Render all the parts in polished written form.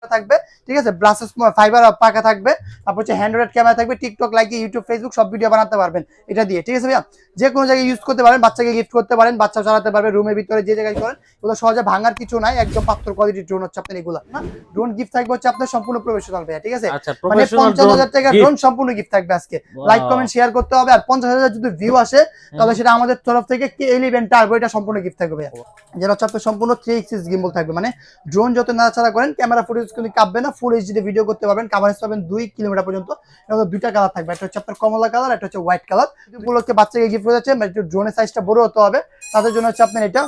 থাকবে, ঠিক আছে। ব্লাসেস ফাইবার পাকা থাকবে, তারপর হচ্ছে হ্যান্ডহেল্ড ক্যামেরা থাকবে, টিকটক লাইক ইউটিউব ফেসবুক সব ভিডিও বানাতে পারবেন এটা দিয়ে, ঠিক আছে ভাইয়া। যে কোনো জায়গায় ইউজ করতে পারেন, বাচ্চাকে গিফট করতে পারেন, বাচ্চা চালাতে পারবে রুমের ভিতরে যে জায়গায় করেন। এগুলো সহজে ভাঙার কিছু নাই, একদম পাথর কোয়ালিটির ড্রোন হচ্ছে আপনার এগুলা না। ড্রোন গিফট থাকবে হচ্ছে আপনার সম্পূর্ণ প্রফেশনাল ভাইয়া, ঠিক আছে। মানে 50,000 টাকা ড্রোন সম্পূর্ণ গিফট থাকবে আজকে। লাইক কমেন্ট শেয়ার করতে হবে, আর 50,000 যদি ভিউ আসে তাহলে সেটা আমাদের তরফ থেকে K11 টার্বো এটা সম্পূর্ণ গিফট থাকবে ভাইয়া। যেটা হচ্ছে আপনার সম্পূর্ণ 3 এক্সিস গিম্বল থাকবে, মানে ড্রোন যত নাড়াচাড়া করেন ক্যামেরা ফুটেজ কিন্তু কাঁপবে না, ফুল এইচডি ভিডিও করতে পারবেন। কাভারেজ পাবেন 2 কিলোমিটার পর্যন্ত। এটা দুইটা কালার থাকবে, একটা হচ্ছে আপনার কমলা কালার, একটা হচ্ছে হোয়াইট কালার। উপলক্ষে বাচ্চাকে গিফট করে যাচ্ছে, একটু ড্রোনের সাইজটা বড় হতে হবে, তাদের জন্য হচ্ছে আপনার এটা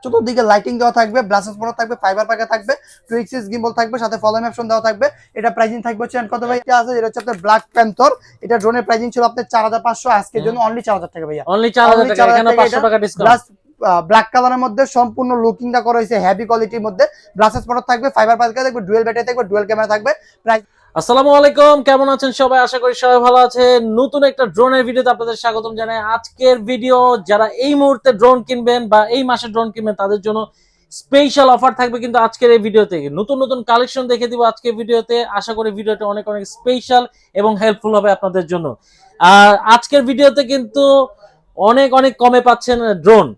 চতুর্দিকে লাইটিং দেওয়া থাকবে, ব্লাসেস মোটর থাকবে, ফাইবার পাকা থাকবে, 2 এক্সিস গিম্বল থাকবে, সাথে ফলোইং অপশন দেওয়া থাকবে। এটা প্রাইসিং থাকবে হচ্ছে কত ভাই আছে, এটা হচ্ছে আপনার ব্ল্যাক প্যান্থর। এটা ড্রোনের প্রাইসিং ছিল আপনার 4500, আজকের জন্য অনলি 4000 টাকা ভাইয়া, অনলি 4000 টাকা। এখানে 500 টাকা ডিসকাউন্ট। ব্ল্যাক কালারের মধ্যে সম্পূর্ণ লুকিংটা করা হয়েছে হেভি কোয়ালিটির মধ্যে। ব্লাসেস মোটর থাকবে, ফাইবার পাকা থাকবে, ডুয়াল ব্যাটারি থাকবে, ডুয়াল ক্যামেরা থাকবে। প্রাইস আসসালামু আলাইকুম, কেমন আছেন সবাই? আশা করি সবাই ভালো আছেন। নতুন একটা ড্রোনের ভিডিওতে আপনাদের স্বাগতম জানাই। আজকের ভিডিও যারা এই মুহূর্তে ড্রোন কিনবেন বা এই মাসে ড্রোন কিনবেন তাদের জন্য স্পেশাল অফার থাকবে কিন্তু আজকের এই ভিডিওতে। নতুন নতুন কালেকশন দেখে দিব আজকের ভিডিওতে। আশা করি ভিডিওটা অনেক অনেক স্পেশাল এবং হেল্পফুল হবে আপনাদের জন্য। আর আজকের ভিডিওতে কিন্তু অনেক অনেক কমে পাচ্ছেন ড্রোন।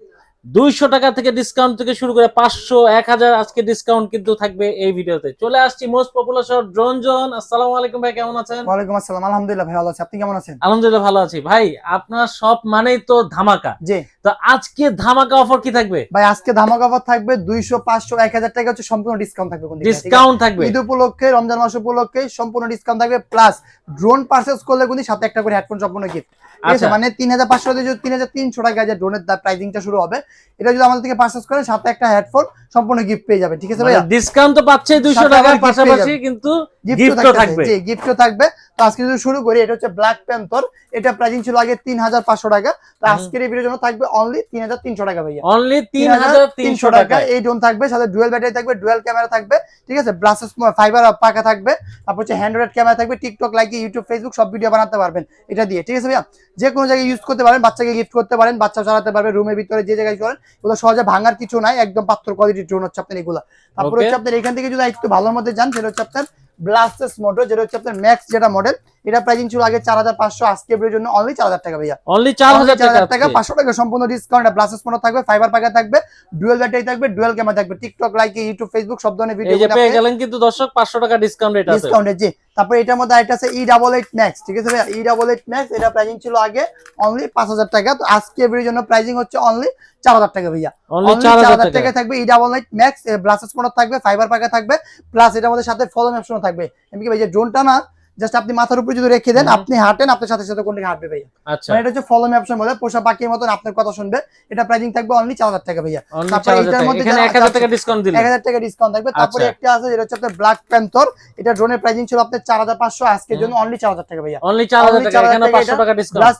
200 টাকা থেকে ডিসকাউন্ট থেকে শুরু করে 500, 1000 আজকে ডিসকাউন্ট কিন্তু থাকবে এই ভিডিওতে। চলে আসছি মোস্ট পপুলার শহর ড্রোন জোন। আসসালামু আলাইকুম ভাই, কেমন আছেন? ওয়ালাইকুম আসসালাম, আলহামদুলিল্লাহ ভাই ভালো আছি, আপনি কেমন আছেন? আলহামদুলিল্লাহ ভালো আছি ভাই। আপনার সব মানেই তো ধামাকা। জি, তো আজকে ধামাকা অফার কি থাকবে ভাই আজকে ধামাকা অফার থাকবে 200, 500, 1000 টাকা হচ্ছে সম্পূর্ণ ডিসকাউন্ট থাকবে। কোন দিকে ডিসকাউন্ট থাকবে? ঈদ উপলক্ষে, রমজান মাস উপলক্ষে সম্পূর্ণ ডিসকাউন্ট থাকবে, প্লাস ড্রোন পারচেজ করলে কিন্তু সাথে একটা করে হেডফোন সম্পূর্ণ গিফট। ঠিক আছে, মানে 3500 থেকে 3300 টাকা যে ড্রোনের প্রাইসিংটা শুরু হবে, এটা যদি আমাদের থেকে পারচেজ করেন সাথে একটা হেডফোন সম্পূর্ণ গিফট পেয়ে যাবে, ঠিক আছে ভাইয়া। ডিসকাউন্ট তো পাচ্ছে 200 টাকার পাশাপাশি কিন্তু গিফটও থাকবে। জি, গিফটও থাকবে। তো আজকে যদি শুরু করি, এটা হচ্ছে ব্ল্যাক প্যান্থর। এটা প্রাইসিং ছিল আগে 3500 টাকা, তো আজকের এই ভিডিওর জন্য থাকবে অনলি 3300 টাকা ভাইয়া, অনলি 3300 টাকা। এই ড্রোন থাকবে, সাথে ডুয়াল ব্যাটারি থাকবে, ডুয়াল ক্যামেরা থাকবে, ঠিক আছে। ব্লাসেস ফাইবার পাকা থাকবে, তারপর হচ্ছে হ্যান্ডহেল্ড ক্যামেরা থাকবে, টিকটক লাইক ইউটিউব ফেসবুক সব ভিডিও বানাতে পারবেন এটা দিয়ে, ঠিক আছে ভাইয়া। যে কোনো জায়গায় ইউজ করতে পারেন, বাচ্চাকে গিফট করতে পারেন, বাচ্চা চালাতে পারবে রুমের ভিতরে যে জায়গায় করেন। এগুলো সহজে ভাঙার কিছু নাই, একদম পাথর কোয়ালিটির ড্রোন হচ্ছে আপনার এগুলা। তারপর হচ্ছে আপনার এখান থেকে যদি একটু ভালোর মধ্যে যান, সেটা হচ্ছে আপনার ব্লাস্টেস মডেল, যেটা হচ্ছে আপনার ম্যাক্স যেটা মডেল। এটা প্রাইসিং ছিল আগে 4500, আজকে এর জন্য অনলি 4000 টাকা ভাইয়া, অনলি 4000 টাকা। 500 টাকা সম্পূর্ণ ডিসকাউন্ট। ব্লাস্টেস মডেল থাকবে, ফাইবার পাকা থাকবে, ডুয়াল ব্যাটারি থাকবে, ডুয়াল ক্যামেরা থাকবে, টিকটক লাইক ইউটিউব ফেসবুক সব ধরনের ভিডিও এই যে পেয়ে গেলেন কিন্তু দর্শক 500 টাকা ডিসকাউন্ট। এটা আছে ডিসকাউন্টে, জি। তারপর এটার মধ্যে আরেকটা আছে E88 ম্যাক্স, ঠিক আছে ভাইয়া। E88 ম্যাক্স এটা প্রাইসিং ছিল আগে অনলি 5000 টাকা, তো আজকে এর জন্য প্রাইসিং হচ্ছে অনলি 4000 টাকা ভাইয়া, অনলি 4000 টাকা থাকবে। E88 ম্যাক্স ব্লাসেস মডেল থাকবে, ফাইবার পাকা থাকবে, প্লাস এটার মধ্যে সাথে ফলোইং অপশন থাকবে। এমনকি ভাই যে ড্রোনটা না জাস্ট আপনি মাথার উপরে যদি রেখে দেন, আপনি হাঁটেন, আপনার সাথে সাথে কোন দিকে হাঁটবে ভাইয়া। আচ্ছা, মানে এটা হচ্ছে ফলোইং অপশন বলে, পোষা পাখির মতন আপনার কথা শুনবে। এটা প্রাইসিং থাকবে অনলি 4000 টাকা ভাইয়া। তারপর এটার মধ্যে এখানে 1000 টাকা ডিসকাউন্ট দিলেন, 1000 টাকা ডিসকাউন্ট থাকবে। তারপরে একটা আছে যেটা হচ্ছে আপনার ব্ল্যাক প্যান্থর। এটা ড্রোনের প্রাইসিং ছিল আপনার 4500, আজকের জন্য অনলি 4000 টাকা ভাইয়া, অনলি 4000 টাকা। এখানে 500 টাকা ডিসকাউন্ট।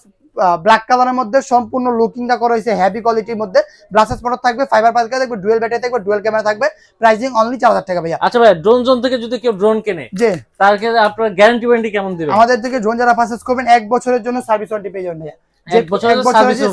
ব্ল্যাক কালারের মধ্যে সম্পূর্ণ লুকিংটা করা হয়েছে হেভি কোয়ালিটির মধ্যে। ব্লাসেস মোটর থাকবে, ফাইবার পাকা থাকবে, ডুয়াল ব্যাটারি থাকবে, ডুয়াল ক্যামেরা থাকবে। প্রাইসিং অনলি 4000 টাকা ভাইয়া। আচ্ছা ভাই, ড্রোন জোন থেকে যদি কেউ ড্রোন কেনে, জি, তার ক্ষেত্রে আপনারা গ্যারান্টি ওয়ারেন্টি কেমন দিবেন? আমাদের থেকে ড্রোন যারা পারচেজ করবেন 1 বছরের জন্য সার্ভিস ওয়ারেন্টি পেয়ে যাবেন ভাইয়া। এক বছরের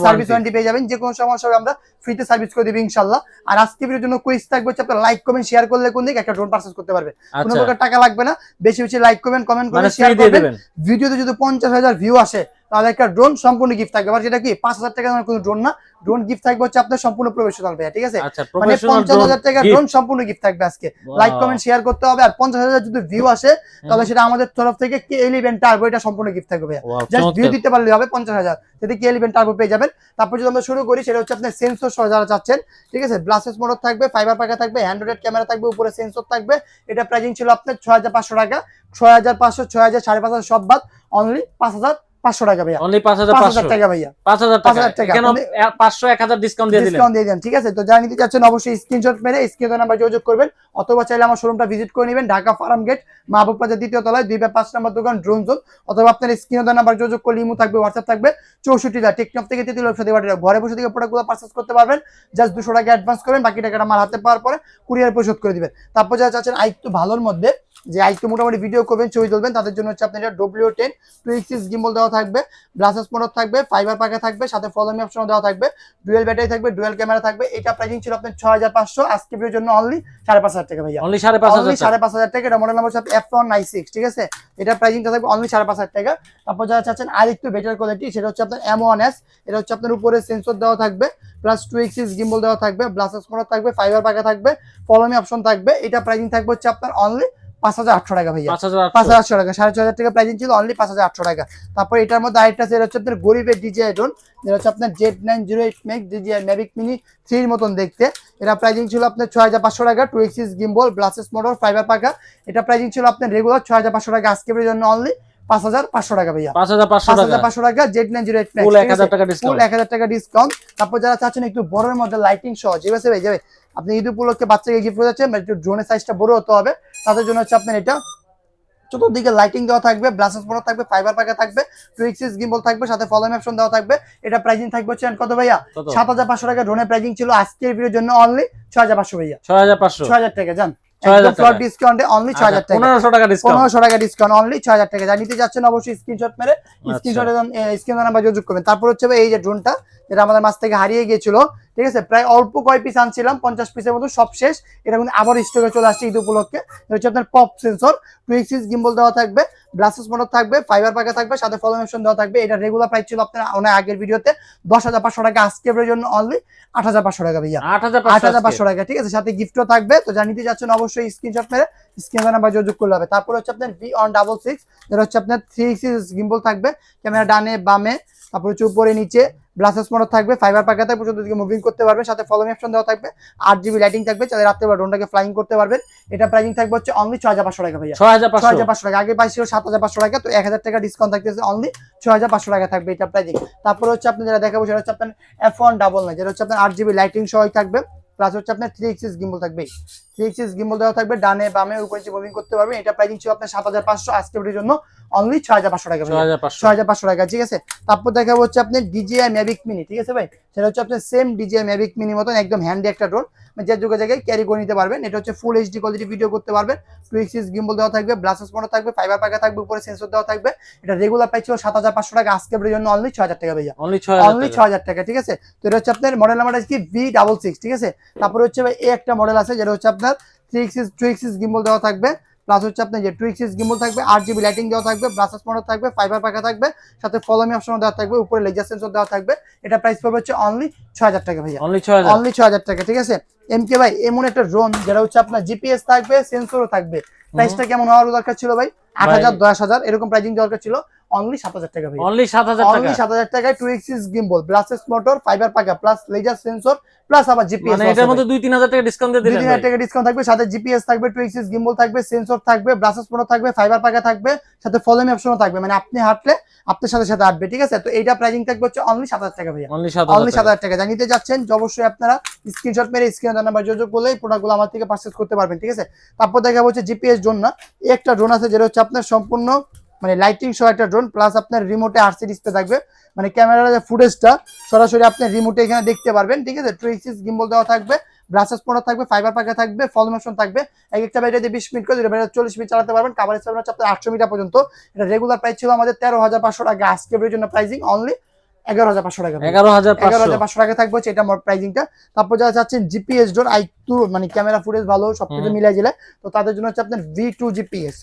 সার্ভিস ওয়ারেন্টি পেয়ে যাবেন, যে কোনো সমস্যা হবে আমরা ফ্রিতে সার্ভিস করে দিব ইনশাআল্লাহ। আর আজকে ভিডিওর জন্য কুইজ থাকবে হচ্ছে আপনারা লাইক কমেন্ট শেয়ার করলে কোন দিকে একটা ড্রোন পারচেজ করতে পারবেন। কোনো প্রকার টাকা লাগবে না, বেশি বেশি লাইক করবেন, কমেন্ট করবেন, শেয়ার করবেন। ভিডিওতে যদি 50000 ভিউ আসে তাহলে একটা ড্রোন সম্পূর্ণ গিফট থাকবে। আর যেটা কি 5000 টাকা কোনো ড্রোন না, ড্রোন গিফট থাকবে হচ্ছে আপনার সম্পূর্ণ প্রফেশনাল ভাইয়া, ঠিক আছে। মানে 50000 টাকা ড্রোন সম্পূর্ণ গিফট থাকবে আজকে। লাইক কমেন্ট শেয়ার করতে হবে, আর 50000 যদি ভিউ আসে তাহলে সেটা আমাদের তরফ থেকে K11 টার্বো এটা সম্পূর্ণ গিফট থাকবে ভাইয়া। জাস্ট ভিউ দিতে পারলে হবে 50000, যদি K11 টার্বো পেয়ে যাবেন। তারপর যদি আমরা শুরু করি, সেটা হচ্ছে আপনার সেন্সর সহ যারা চাচ্ছেন, ঠিক আছে। ব্লাসেস মোটর থাকবে, ফাইবার পাকা থাকবে, হ্যান্ডহেল্ড ক্যামেরা থাকবে, উপরে সেন্সর থাকবে। এটা প্রাইসিং ছিল আপনার 6500 টাকা, 6500, 6000, 5500 সব বাদ অনলি 5500 টাকা ভাইয়া, অনলি 5500 টাকা ভাইয়া, 5000 টাকা। কেন 500 1000 ডিসকাউন্ট দিয়ে দিলেন? ডিসকাউন্ট দিয়ে দেন, ঠিক আছে। তো যারা নিতে চাচ্ছেন অবশ্যই স্ক্রিনশট মেরে স্ক্রিনে নাম্বার যোগাযোগ করবেন, অথবা চাইলে আমার শোরুমটা ভিজিট করে নেবেন, ঢাকা ফার্ম গেট, মাহবুব প্লাজা 2য় তলায় 2/5 নম্বর দোকান ড্রোন জোন। অথবা আপনার স্ক্রিনে নাম্বার যোগাযোগ করলে ইমো থাকবে, হোয়াটসঅ্যাপ থাকবে 64টা। টেকনফ থেকে তেতুল ব্যবসা দিয়ে ঘরে বসে থেকে প্রোডাক্টগুলো পারচেজ করতে পারবেন। জাস্ট 200 টাকা অ্যাডভান্স করবেন, বাকি টাকাটা মাল হাতে পাওয়ার পরে কুরিয়ার পরিশোধ করে দিবেন। তারপর যারা চাচ্ছেন আরেকটু ভালোর মধ্যে, যে একটু মোটামুটি ভিডিও করবেন, ছবি তুলবেন, তাদের জন্য হচ্ছে আপনার এটা W10 2x6 গিম্বল দেওয়া থাকবে, ব্লাসেস মোটর থাকবে, ফাইবার পাকা থাকবে, সাথে ফলো মি অপশন দেওয়া থাকবে, ডুয়াল ব্যাটারি থাকবে, ডুয়াল ক্যামেরা থাকবে। এটা প্রাইসিং ছিল আপনার 6500, আজকে ভিডিওর জন্য অনলি 5,500 টাকা ভাইয়া, অনলি 5,500 টাকা। এটা মডেল নাম্বার হচ্ছে F196, ঠিক আছে। এটা প্রাইসিংটা থাকবে অনলি 5,500 টাকা। তারপর যারা চাচ্ছেন আর একটু বেটার কোয়ালিটি, সেটা হচ্ছে আপনার M1s। এটা হচ্ছে আপনার উপরে সেন্সর দেওয়া থাকবে, প্লাস 2x6 গিম্বল দেওয়া থাকবে, ব্লাসেস মোটর থাকবে, ফাইবার পাকা থাকবে, ফলো মি অপশন থাকবে। এটা প্রাইসিং থাকবে হচ্ছে আপনার অনলি 5,800 টাকা ভাইয়া, 5,800 টাকা। 6,500 টাকা প্রাইসিং ছিল, অনলি 5,800 টাকা। তারপর এটার মধ্যে আরেকটা সেট হচ্ছে আপনার গরিবের DJI ড্রোন, যেটা হচ্ছে আপনার Z908 Max DJI Mavic Mini 3 এর মতন দেখতে। এটা প্রাইসিং ছিল আপনার 6,500 টাকা, 2x6 গিম্বল, ব্লাসেস মোটর, ফাইবার পাকা। এটা প্রাইসিং ছিল আপনার রেগুলার 6,500 টাকা, আজকের জন্য অনলি 5,500 টাকা ভাইয়া, 5,500 টাকা। Z908 Max ফুল 1,000 টাকা ডিসকাউন্ট, 1,000 টাকা ডিসকাউন্ট। তারপর যারা চাচ্ছেন একটু বড়ের মধ্যে লাইটিং সহ, যে ভাই যাবে আপনি ঈদ উপলক্ষে বাচ্চাকে গিফট করে যাচ্ছেন, একটু ড্রোনের সাইজটা বড় হতে হবে, তাদের জন্য হচ্ছে আপনার এটা চতুর্দিকে লাইটিং দেওয়া থাকবে, ব্লাসেস মোটর থাকবে, ফাইবার পাকা থাকবে, 2x6 গিম্বল থাকবে, সাথে ফলো মি অপশন দেওয়া থাকবে। এটা প্রাইসিং থাকবে হচ্ছে কত ভাইয়া? 7,500 টাকা। ড্রোনের প্রাইসিং ছিল আজকের ভিডিওর জন্য অনলি 6,500 ভাইয়া, 6,000 টাকা। জান ডিসকাউন্টে অনলি 6,000 টাকা, 1,500 টাকা ডিসকাউন্ট, 1,500 টাকা ডিসকাউন্ট, অনলি 6,000 টাকা। যা নিতে যাচ্ছেন অবশ্যই স্ক্রিনশট মেরে স্ক্রিনশটে স্ক্রিন নাম্বার যোগাযোগ করবেন। তারপর হচ্ছে এই যে ড্রোনটা, যেটা আমাদের মাছ থেকে হারিয়ে গিয়েছিল, ঠিক আছে, প্রায় অল্প কয় পিস আনছিলাম, 50 পিসের মতো, সব শেষ। এটা কিন্তু আবার স্টকে চলে আসছে ঈদ উপলক্ষে। এটা হচ্ছে আপনার পপ সেন্সর, 2x6 গিম্বল দেওয়া থাকবে, ব্লাসেস মোটর থাকবে, ফাইবার পাকা থাকবে, সাথে ফলো মি অপশন দেওয়া থাকবে। এটা রেগুলার প্রাইস ছিল আপনার অনেক আগের ভিডিওতে 10,500 টাকা, আজকের জন্য অনলি 8,500 টাকা ভাইয়া, 8,500 টাকা, ঠিক আছে। সাথে গিফটও থাকবে। তো যা নিতে যাচ্ছেন অবশ্যই স্ক্রিনশট মেরে স্ক্রিন নাম্বার যোগাযোগ করলে হবে। তারপর হচ্ছে আপনার V166, যেটা হচ্ছে আপনার 3x6 গিম্বল থাকবে, ক্যামেরা ডানে বামে, তারপর হচ্ছে উপরে নিচে, ব্লাসেস মোটর থাকবে, ফাইবার পাকা থাকবে, চতুর্দিকে মুভিং করতে পারবেন, সাথে ফলো মি অপশন দেওয়া থাকবে, 8GB লাইটিং থাকবে, যাতে রাত্রে বা ড্রোনটাকে ফ্লাইং করতে পারবেন। এটা প্রাইসিং থাকবে হচ্ছে অনলি 6,500 টাকা ভাইয়া, 6,500 টাকা। আগে প্রাইস ছিল 7,500 টাকা, তো 1,000 টাকা ডিসকাউন্ট থাকতেছে, অনলি 6,500 টাকা থাকবে এটা প্রাইসিং। তারপর হচ্ছে আপনি যেটা দেখাবো সেটা হচ্ছে আপনার F199, যেটা হচ্ছে আপনার 8GB লাইটিং সহ থাকবে, প্লাস হচ্ছে আপনার 3x6 গিম্বল থাকবে, 3x6 গিম্বল দেওয়া থাকবে, ডানে বামে উপরে নিচে মুভিং করতে পারবেন। এটা প্রাইসিং ছিল আপনার 7,500, আজকের জন্য অনলি 6,500 টাকা, 6,500 টাকা, ঠিক আছে। তারপর দেখাবো হচ্ছে আপনি DJI Mavic Mini, ঠিক আছে ভাই, সেটা হচ্ছে আপনার সেম DJI Mavic Mini মতন একদম হ্যান্ডি একটা ড্রোন, যে যুগে জায়গায় ক্যারি করে নিতে পারবেন। এটা হচ্ছে ফুল HD কোয়ালিটি ভিডিও করতে পারবেন, 2x6 গিম্বল দেওয়া থাকবে, ব্লাসেস মোটর থাকবে, ফাইবার পাকা থাকবে, উপরে সেন্সর দেওয়া থাকবে। এটা রেগুলার প্রাইস ছিল 7,500 টাকা, আজকের জন্য অনলি 6,000 টাকা ভাইয়া, অনলি 6,000 টাকা, ঠিক আছে। তো এটা হচ্ছে আপনার মডেল নাম্বারটা কি V66, ঠিক আছে। তারপর হচ্ছে ভাই এই একটা মডেল আছে, যেটা হচ্ছে আপনার 2x6 গিম্বল দেওয়া থাকবে, প্লাস হচ্ছে আপনার যে 2x6 গিম্বল থাকবে, 8GB লাইটিং দেওয়া থাকবে, ব্লাসেস মোটর থাকবে, ফাইবার পাকা থাকবে, সাথে ফলো মি অপশন দেওয়া থাকবে, উপরে লেজার সেন্সর দেওয়া থাকবে। এটা প্রাইস পড়বে হচ্ছে অনলি 6,000 টাকা ভাইয়া, অনলি 6,000 টাকা, ঠিক আছে। এমকে ভাই এমন একটা ড্রোন, যেটা হচ্ছে আপনার GPS থাকবে, সেন্সরও থাকবে। প্রাইসটা কেমন হওয়ার দরকার ছিল ভাই? 8,000 10,000 এরকম প্রাইসিং দরকার ছিল, অনলি 7,000 টাকা ভাই, অনলি 7,000 টাকায় 2x6 গিম্বল, ব্লাসেস মোটর, ফাইবার পাকা, প্লাস লেজার সেন্সর, প্লাস আবার জিপিএস, মানে এটার মধ্যে 2-3,000 টাকা ডিসকাউন্ট দিয়ে দিলেন, 2-3,000 টাকা ডিসকাউন্ট থাকবে, সাথে জিপিএস থাকবে, 2x6 গিম্বল থাকবে, সেন্সর থাকবে, ব্লাসেস মোটর থাকবে, ফাইবার পাকা থাকবে, সাথে ফলো মি অপশনও থাকবে, মানে আপনি হাঁটলে আপনার সাথে সাথে হাঁটবে, ঠিক আছে। তো এইটা প্রাইসিং থাকবে হচ্ছে অনলি 7,000 টাকা ভাই, অনলি 7,000 টাকা। জানিতে যাচ্ছেন অবশ্যই আপনারা স্ক্রিনশট মেরে স্ক্রিনে নাম্বার যোগাযোগ করলে প্রোডাক্টগুলো আমার থেকে পারচেজ করতে পারবেন, ঠিক আছে। তারপর দেখা হচ্ছে জিপিএস ড্রোন না, একটা ড্রোন আছে যেটা হচ্ছে আপনার সম্পূর্ণ মানে লাইটিং সহ একটা ড্রোন, প্লাস আপনার রিমোটে RC ডিসপ্লে থাকবে, মানে ক্যামেরার যে ফুটেজটা সরাসরি আপনি রিমোটে এখানে দেখতে পারবেন, ঠিক আছে। 2x6 গিম্বল দেওয়া থাকবে, ব্রাসেস মোটর থাকবে, ফাইবার পাকা থাকবে, ফল মোশন থাকবে। এক একটা ব্যাটারিতে 20 মিনিট করে, ব্যাটারি 40 মিনিট চালাতে পারবেন। কভারেজ পাবেন হচ্ছে আপনার 800 মিটার পর্যন্ত। এটা রেগুলার প্রাইস ছিল আমাদের 13,500 টাকা, আজকের জন্য প্রাইসিং অনলি 11,500 টাকা, 11,500 টাকা থাকবে হচ্ছে এটা প্রাইসিংটা। তারপর যারা চাচ্ছেন জিপিএস ড্রোন আইটু, মানে ক্যামেরা ফুটেজ ভালো সবকিছু মিলাই দিলে, তো তাদের জন্য হচ্ছে আপনার V2 GPS,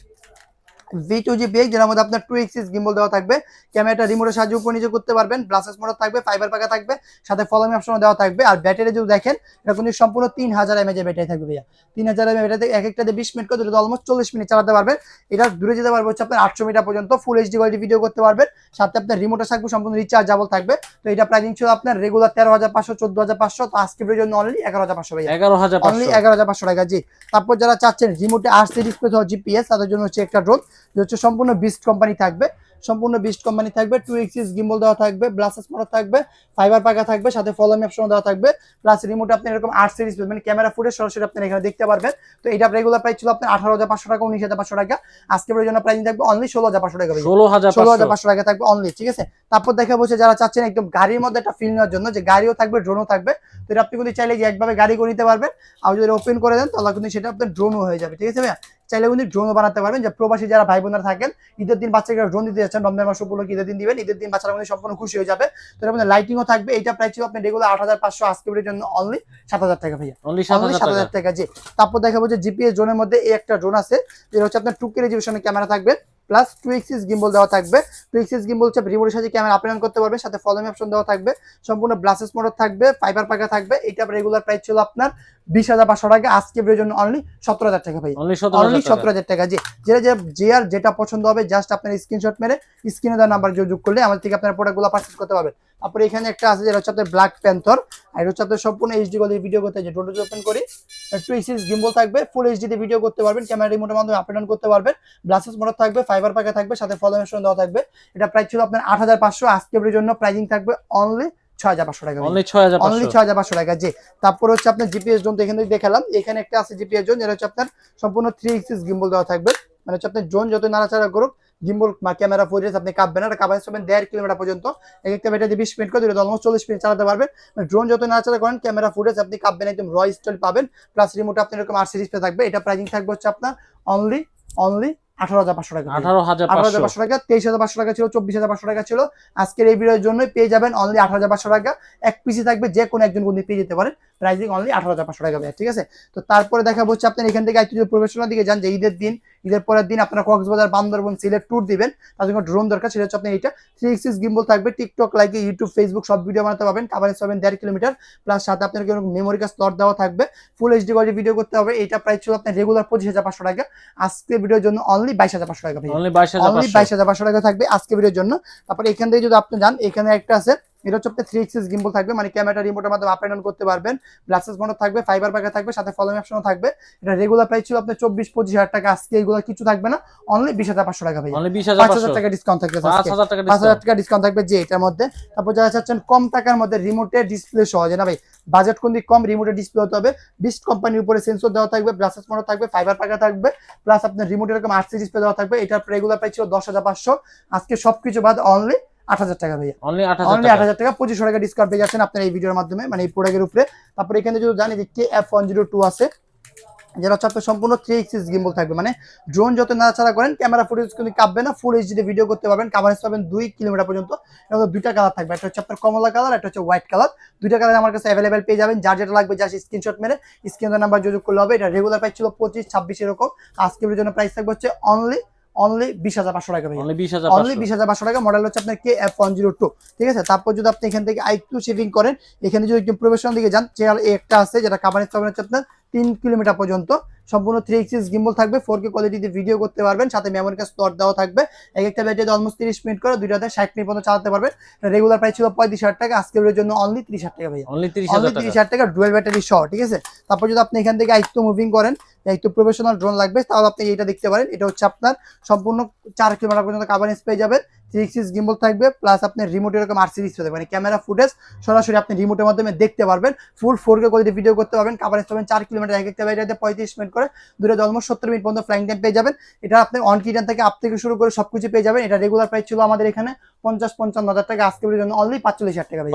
যেটার মধ্যে আপনার 2x6 গিম্বল দেওয়া থাকবে, ক্যামেরাটা রিমোটের সাহায্যে উপর নিচে করতে পারবেন, ব্লাসেস মোটর থাকবে, ফাইবার পাকা থাকবে, সাথে ফলো মি অপশন দেওয়া থাকবে। আর ব্যাটারি যদি দেখেন, এটা কিন্তু সম্পূর্ণ 3000 mAh এর ব্যাটারি থাকবে ভাইয়া, 3000 mAh ব্যাটারি, এক একটাতে 20 মিনিট করে অলমোস্ট 40 মিনিট চালাতে পারবেন। এটা দূরে যেতে পারবে হচ্ছে আপনার 800 মিটার পর্যন্ত, ফুল HD কোয়ালিটি ভিডিও করতে পারবেন, সাথে আপনার রিমোটের থাকবে সম্পূর্ণ রিচার্জেবল থাকবে। তো এটা প্রাইসিং ছিল আপনার রেগুলার 13,500, 14,500, তো আজকের জন্য অনলি 11,500 ভাইয়া, অনলি 11,500 টাকা। জি, তারপর যারা চাচ্ছেন রিমোটে RC ডিসপ্লে সহ জিপিএস, তাদের জন্য হচ্ছে একটা ড্রোন, যে হচ্ছে সম্পূর্ণ বিস্ট কোম্পানি থাকবে, সম্পূর্ণ বিস্ট কোম্পানি থাকবে, 2x6 গিম্বল দেওয়া থাকবে, ব্লাসেস মোটর থাকবে, ফাইবার পাকা থাকবে, সাথে ফলো মি অপশন দেওয়া থাকবে, প্লাস রিমোটে আপনি এরকম RC ডিসপ্লে মানে ক্যামেরা ফুটেজ সরাসরি আপনি এখানে দেখতে পারবেন। তো এটা রেগুলার প্রাইস ছিল আপনার 18,500 টাকা, 19,500 টাকা, আজকের জন্য প্রাইসিং থাকবে অনলি 16,500 টাকা, 16,500 টাকা থাকবে অনলি, ঠিক আছে। তারপর দেখা বলছে যারা চাচ্ছেন একদম গাড়ির মধ্যে একটা ফিল নেওয়ার জন্য, যে গাড়িও থাকবে ড্রোনও থাকবে, তো এটা আপনি কিন্তু চাইলে একভাবে গাড়ি করে নিতে পারবেন, আর যদি ওপেন করে দেন তাহলে কিন্তু সেটা আপনার ড্রোনও হয়ে যাবে, ঠিক আছে ভাইয়া। চাইলে কিন্তু ড্রোনও বানাতে পারবেন, যে প্রবাসী যারা ভাই বোনেরা থাকেন ঈদের দিন বাচ্চাকে ড্রোন দিতে যাচ্ছেন, রমজান মাস উপলক্ষে ঈদের দিন দিবেন, ঈদের দিন বাচ্চারা কিন্তু সম্পূর্ণ খুশি হয়ে যাবে। তো এর মধ্যে লাইটিংও থাকবে। এইটা প্রাইস ছিল আপনার রেগুলার 8500, আজকে ভিডিওর জন্য অনলি 7000 টাকা ভাইয়া, অনলি অনলি 7000 টাকা। জি, তারপর দেখাবো যে জিপিএস ড্রোনের মধ্যে এই একটা ড্রোন আছে, যেটা হচ্ছে আপনার 2K রেজলিউশনের ক্যামেরা থাকবে, প্লাস 2 এক্সিস গিম্বল দেওয়া থাকবে। 2 এক্সিস গিম্বল হচ্ছে রিমোটের সাথে ক্যামেরা আপ ডাউন করতে পারবেন, সাথে ফলোমি অপশন দেওয়া থাকবে, সম্পূর্ণ ব্লাসেস মোটর থাকবে, ফাইবার পাকা থাকবে। এটা রেগুলার প্রাইস ছিল আপনার 20500 টাকা, আজকে ভিডিওর জন্য অনলি 17000 টাকা ভাই, অনলি অনলি 17000 টাকা। জি, যেটা পছন্দ হবে জাস্ট আপনার স্ক্রিনশট মেরে স্ক্রিনে দেওয়া নাম্বার যোগাযোগ করলে আমাদের থেকে আপনার প্রোডাক্টগুলো পারচেজ করতে পারবেন। তারপরে এখানে একটা আছে যেটা হচ্ছে আপনার ব্ল্যাক প্যান্থর, আর এটা হচ্ছে আপনার সম্পূর্ণ এইচডি কোয়ালিটির ভিডিও করতে, যে ড্রোনটা ওপেন করি 2 এক্সিস গিম্বল থাকবে, ফুল এইচডি তে ভিডিও করতে পারবেন, ক্যামেরা রিমোটের মাধ্যমে আপ ডাউন করতে পারবেন, গ্লাসেস মোটর থাকবে, ফাইবার পাকা থাকবে, সাথে ফলোমি অপশন দেওয়া থাকবে। এটা প্রাইস ছিল আপনার 8500, আজকে ভিডিওর জন্য প্রাইসিং থাকবে অনলি 6500 টাকা, অনলি 6500 টাকা। জি, তারপর হচ্ছে আপনার জিপিএস জোন, তো এখানে দেখালাম, এখানে একটা আছে জিপিএস জোন, যেটা হচ্ছে আপনার সম্পূর্ণ 3 এক্সিস গিম্বল দেওয়া থাকবে, মানে হচ্ছে আপনার জোন যত নাড়াচাড়া করুক গিম্বল ক্যামেরা ফুটেজ আপনি কাঁপবেন না, এটা কাভারেজ পাবেন 1.5 কিলোমিটার পর্যন্ত। এক একটা ব্যাটারি 20 মিনিট করে দিলে অলমোস্ট 40 মিনিট চালাতে পারবেন। ড্রোন যত নাড়াচাড়া করেন ক্যামেরা ফুটেজ আপনি কাঁপবেন, একদম র স্টাইল পাবেন, প্লাস রিমোটে আপনার এরকম আরসি ডিসপ্লে থাকবে। এটা প্রাইসিং থাকবে হচ্ছে আপনার অনলি 18500 টাকা, 18500 টাকা। 23500 টাকা ছিল, 24500 টাকা ছিল, আজকের এই ভিডিওর জন্য পেয়ে যাবেন অনলি 18500 টাকা। এক পিসি থাকবে, যে কোনো একজন বন্ধু পেয়ে যেতে পারেন, প্রাইসিং অনলি 18500 টাকা ভাই, ঠিক আছে। তো তারপরে দেখাবো হচ্ছে আপনার এখান থেকে একটু প্রফেশনাল দিকে যান, যে ঈদের দিন, ঈদের পরের দিন আপনারা কক্সবাজার, বান্দরবন, সিলেট ট্যুর দিবেন, তার জন্য ড্রোন দরকার, সেটা হচ্ছে আপনার এইটা 3 এক্সিস গিম্বল থাকবে, টিকটক লাইক ইউটিউব ফেসবুক সব ভিডিও বানাতে পারবেন, কাভারেজ পাবেন 1.5 কিলোমিটার, প্লাস সাথে আপনার মেমোরি কার্ড স্লট দেওয়া থাকবে, ফুল এইচডি কোয়ালিটি ভিডিও করতে হবে। এটা প্রাইস ছিল আপনার রেগুলার 25500 টাকা, আজকে ভিডিওর জন্য অনলি 22500 টাকা ভাই, অনলি অনলি 22500 টাকা থাকবে আজকে ভিডিওর জন্য। তারপরে এখান থেকে যদি আপনি যান, এখানে একটা আছে, এটা হচ্ছে আপনার 3 এক্সিস গিম্বল থাকবে, মানে ক্যামেরা রিমোটের মাধ্যমে আপ ডাউন করতে পারবেন, গ্লাসেস মোটর থাকবে, ফাইবার পাকা থাকবে, সাথে ফলোমি অপশনও থাকবে। এটা রেগুলার প্রাইস ছিল আপনার 24-25000 টাকা, আজকে এগুলো কিছু থাকবে না, অনলি 20500 টাকা ভাই, অনলি 5000 টাকা ডিসকাউন্ট থাকবে, 5000 টাকা ডিসকাউন্ট থাকবে। যে এটার মধ্যে তারপর যারা চাচ্ছেন কম টাকার মধ্যে রিমোটের ডিসপ্লে সহ, যে না ভাই বাজেট কোন দিক কম, রিমোটের ডিসপ্লে হতে হবে, বিস্ট কোম্পানির উপরে সেন্সর দেওয়া থাকবে, গ্লাসেস মোটর থাকবে, ফাইবার পাকা থাকবে, প্লাস আপনার রিমোটের এরকম আরসি ডিসপ্লে দেওয়া থাকবে। এটার রেগুলার প্রাইস ছিল 10500, আজকে সবকিছু বাদ অনলি 8000 টাকা ভাইয়া, অনলি 8000 টাকা, 2500 টাকা ডিসকাউন্ট পেয়ে যাচ্ছেন আপনার এই ভিডিওর মাধ্যমে, মানে এই প্রোডাক্টের উপরে। তারপর এখানে যদি জানি যে KF102 আছে, যেটা হচ্ছে আপনার সম্পূর্ণ 3 এক্সিস গিম্বল থাকবে, মানে ড্রোন যত নাড়াচাড়া করেন ক্যামেরা ফুটেজ কিন্তু কাঁপবে না, ফুল এইচডি ভিডিও করতে পারবেন, কাভারেজ পাবেন 2 কিলোমিটার পর্যন্ত। এবং দুইটা কালার থাকবে, একটা হচ্ছে আপনার কমলা কালার, একটা হচ্ছে হোয়াইট কালার, দুইটা কালার আমার কাছে অ্যাভেলেবেল পেয়ে যাবেন। যার যেটা লাগবে জাস্ট স্ক্রিনশট মেরে স্ক্রিনের নাম্বার যোগাযোগ করলে হবে। এটা রেগুলার প্রাইস ছিল 25-26 এরকম, আজকের জন্য প্রাইস থাকবে হচ্ছে অনলি 20500 টাকা ভাই, অনলি 20500 টাকা। মডেল হচ্ছে আপনার KF102, ঠিক আছে। তারপর যদি আপনি এখান থেকে আইকিউ শেভিং করেন, এখানে যদি একদম প্রফেশনাল দিকে যান, চেয়ার একটা আছে যেটা কাভারেজ পাবেন হচ্ছে আপনার 3 কিলোমিটার পর্যন্ত, সম্পূর্ণ 3 এক্সিস গিম্বল থাকবে, 4K কোয়ালিটিতে ভিডিও করতে পারবেন, সাথে মেমোরি কার্ড স্লট দেওয়া থাকবে। এক একটা ব্যাটারি অলমোস্ট 30 মিনিট করে, দুইটাতে 60 মিনিট পর্যন্ত চালাতে পারবেন। রেগুলার প্রাইস ছিল 35000 টাকা, আজকের জন্য অনলি 30000 টাকা ভাই, অনলি 30000 টাকা, ডুয়াল ব্যাটারি সহ, ঠিক আছে। তারপর যদি আপনি এখান থেকে আইকিউ মুভিং করেন, একটু প্রফেশনাল ড্রোন লাগবে, তাহলে আপনি এটা দেখতে পারেন। এটা হচ্ছে আপনার সম্পূর্ণ 4 কিলোমিটার পর্যন্ত কাভারেজ পেয়ে যাবেন, 3 এক্সিস গিম্বল থাকবে, প্লাস আপনার রিমোট এরকম আরসি ডিসপ্লে থাকবে, মানে ক্যামেরা ফুটেজ সরাসরি আপনি রিমোটের মাধ্যমে দেখতে পারবেন, ফুল 4K কোয়ালিটি ভিডিও করতে পারবেন, কাভারেজ পাবেন 4 কিলোমিটার, এক একটা ব্যাটারিতে 35 মিনিট করে, দুটো অলমোস্ট 70 মিনিট পর্যন্ত ফ্লাইং টাইম পেয়ে যাবেন। এটা আপনি অন কিটান থেকে আপ থেকে শুরু করে সবকিছু পেয়ে যাবেন। এটা রেগুলার প্রাইস ছিল আমাদের এখানে 50-55 টাকা, আজকের জন্য অনলি 45000 টাকা ভাই,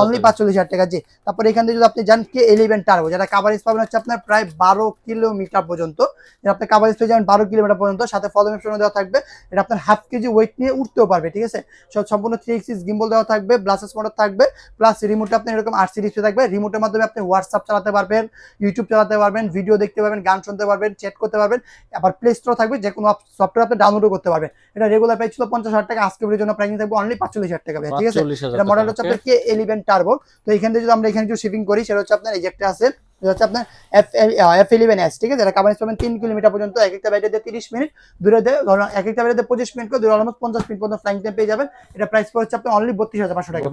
অনলি 45000 টাকা। জি, তারপর এখান থেকে যদি আপনি যান K11 টার্বো, যেটা কাভারেজ পাবেন হচ্ছে আপনার প্রায় 12 কিলোমিটার পর্যন্ত, এটা আপনি কাভারেজ পেয়ে যাবেন 12 কিলোমিটার পর্যন্ত, সাথে ফলোমি অপশন দেওয়া থাকবে। এটা আপনার হাফ কেজি ওয়েট নিয়ে উঠতেও পারবে, ঠিক আছে। সম্পূর্ণ 3 এক্সিস গিম্বল দেওয়া থাকবে, ব্লাসেস মোটর থাকবে, প্লাস রিমোটে আপনার এরকম আরসি ডিসপ্লে থাকবে। রিমোটের মাধ্যমে আপনি হোয়াটসঅ্যাপ চালাতে পারবেন, ইউটিউব চালাতে পারবেন, ভিডিও দেখতে পারবেন, গান শুনতে পারবেন, চ্যাট করতে পারবেন, আবার প্লে স্টোর থাকবে, যে কোনো সফটওয়্যার আপনি ডাউনলোডও করতে পারবেন। এটা রেগুলার প্রাইস ছিল 50000 টাকা, আজকের জন্য প্রাইসিং থাকবে অনলি 45000 টাকা ভাই, ঠিক আছে। এটা মডেল হচ্ছে আপনার K11 টার্বো। তো এখান থেকে যদি আমরা এখানে একটু শিপিং করি, সেটা হচ্ছে আপনার এই যে একটা আছে, এটা হচ্ছে আপনার F11S, ঠিক আছে। এটা কাভারেজ পাবেন 3 কিলোমিটার পর্যন্ত, এক একটা ব্যাটারিতে 30 মিনিট, দূরে ধরুন এক একটা ব্যাটারিতে 25 মিনিট করে, দূরে অলমোস্ট 50 মিনিট পর্যন্ত ফ্লাইং টাইম পেয়ে যাবেন। এটা প্রাইস পড়ছে আপনার অনলি 32500 টাকা,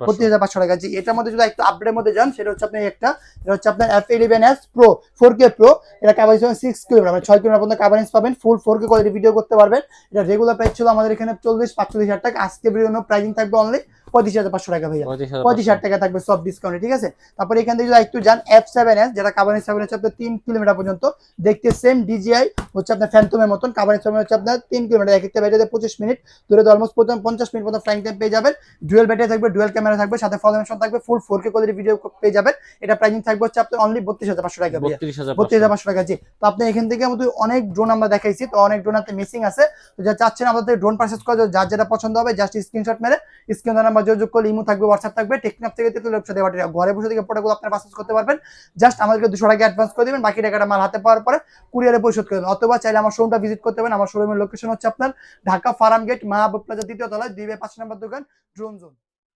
32500 টাকা। জি, এটার মধ্যে যদি একটু আপডেটের মধ্যে যান, সেটা হচ্ছে আপনার একটা, এটা হচ্ছে আপনার F11S Pro 4K Pro, এটা কাভারেজ পাবেন 6 কিলোমিটার, মানে 6 কিলোমিটার পর্যন্ত কাভারেজ পাবেন, ফুল 4K কোয়ালিটি ভিডিও করতে পারবেন। এটা রেগুলার প্রাইস ছিল আমাদের এখানে 40-45 হাজার টাকা, আজকে ভিডিওর জন্য প্রাইসিং থাকবে অনলি 35,500 টাকা ভাইয়া, 35,000 টাকা থাকবে সব ডিসকাউন্টে, ঠিক আছে। তারপরে এখান থেকে যদি একটু যান F7s, যেটা কাবানি 7 হচ্ছে আপনার 3 কিলোমিটার পর্যন্ত দেখতে সেম DJI হচ্ছে আপনার ফ্যান্টমের মতন, কাবানি 7 হচ্ছে আপনার 3 কিলোমিটার, এক একটা ব্যাটারিতে 25 মিনিট ধরে অলমোস্ট 50 মিনিট মতো ফ্লাইং টাইম পেয়ে যাবেন। ডুয়াল ব্যাটারি থাকবে, ডুয়াল ক্যামেরা থাকবে, সাথে ফল অ্যানিমেশন থাকবে, ফুল 4K কোয়ালিটি ভিডিও পেয়ে যাবেন। এটা প্রাইসিং থাকবে হচ্ছে আপনার অনলি 32,500 টাকা ভাইয়া, 32,500 টাকা। জি, তো আপনি এখান থেকে আমাদের অনেক ড্রোন আমরা দেখাইছি, তো অনেক ড্রোন আপনার মিসিং আছে, তো যা চাচ্ছেন আমাদের ড্রোন পারচেজ করা, যার যেটা পছন্দ হবে জাস্ট স্ক্রিনশট মেরে স্ক্রিন নাম্বার যোগাযোগ করলে ইমো থাকবে, হোয়াটসঅ্যাপ থাকবে, টেকনাফ থেকে তেতুলের সাথে ব্যাটারি ঘরে বসে থেকে প্রোডাক্টগুলো আপনারা পারচেজ করতে পারবেন। জাস্ট আমাদেরকে 200 টাকা অ্যাডভান্স করে দিবেন, বাকি টাকাটা মাল হাতে পাওয়ার পরে কুরিয়ারে পরিশোধ করে দেবেন। অথবা চাইলে আমার শোরুমটা ভিজিট করতে পারেন। আমার শোরুমের লোকেশন হচ্ছে আপনার ঢাকা ফার্ম গেট, মাহবুব প্লাজা 3য় তলায় 2/5 নম্বর দোকান, ড্রোন জোন।